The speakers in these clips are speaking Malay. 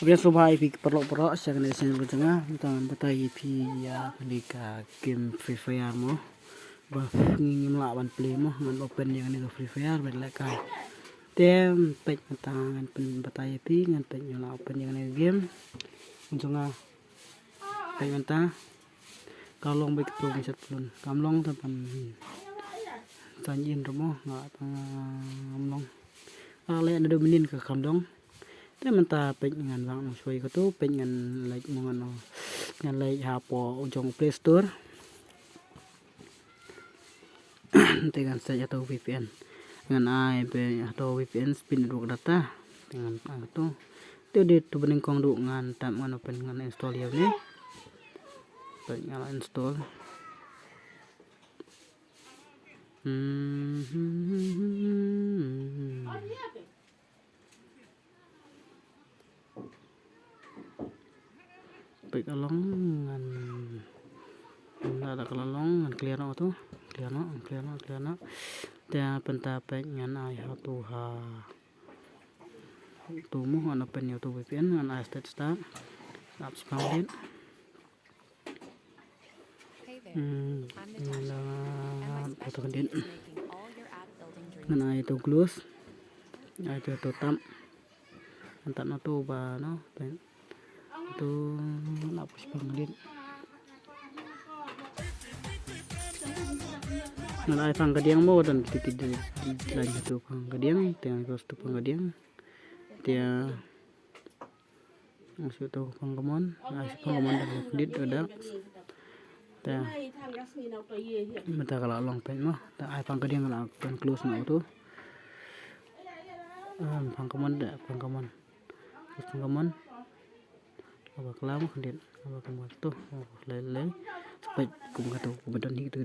Rian subhai pi perlo sa kanila sa tengah tangan patay pi ya kalika game Free Fire mo ba ngingim lawan play mo ngan open yang ni Free Fire ben la kai tem pek tangan pen patay pi ngan pek nyala open yang ni game tengah pek manta kalong baik tu misat pun kamlong tapan tanjin romo nga kamlong ale ada menin ke kamlongแต่มันตาเป็นงานวางช่วยก็ตู้เป็นงานอะไรงานอะไรหาปอจง Play Store แต่งานใช้atau VPN งานatau VPN spin duk data dengan itu itu di tu bening kong duk ngan tam ngan open ngan install ya ni baik ngala install baik along ngan ada kelalong ngan clear no tu clear no dia penta pek ngan ai how to ha tu mu ngan open YouTube VPN ngan ai start stop spam foto kendin ngan ai tu close ai tu tam antat no tu ba no pen tu lapis pangdin ngan ai pang kadiang mo dan titik lagi tu pang kadiang tengah kos tu pang kadiang dia masuk tu pang kemon ai pang kemon dan dit ada ta mata kalau long pen mo ta ai pang kadiang la pen close no tu pang kemon apa kelam kendit apa kemon tu lele supaya kum kata kebetulan itu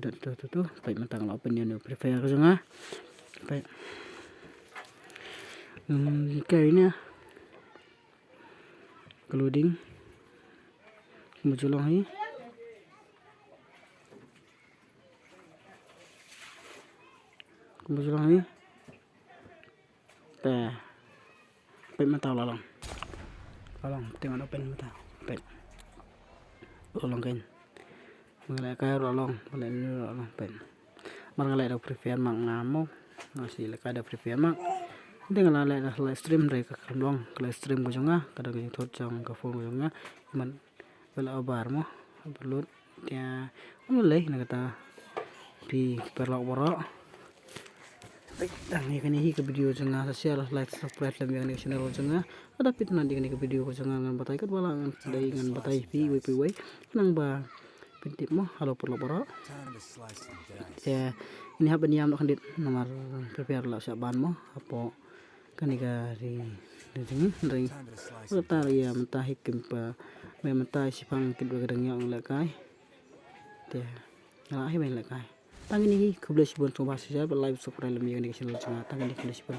tu supaya mentang la open yang prefer ke janga supaya kayak ini loading muncul lagi teh supaya mentang lalong tengok open mata supaya lalong kan mengalai kaya lalong pen mengalai ada prefer mak ngamo masih leka ada prefer mak dengan alai dah live stream dari kamlong live stream ko jonga kada ko thot jang ka phone ko jonga man bela obar mo perlu dia mulai na kata pi perlo boro tang ni kani ke video jonga share like subscribe lam yang channel jonga ada pit nanti kani ke video ko jonga ngan batai kat bala dai ngan batai pi wi nang ba tip mo halo perlo boro ya ini haban yam do kandit nomor prepare la sa ban mo apo kanika ri ring tar ya mentah hikim pa me mentah sipang kidwa gadang yang lakai te ngala hi ben lakai tangini kublis bon coba saja live subscribe lam yang di channel tangini kublis bon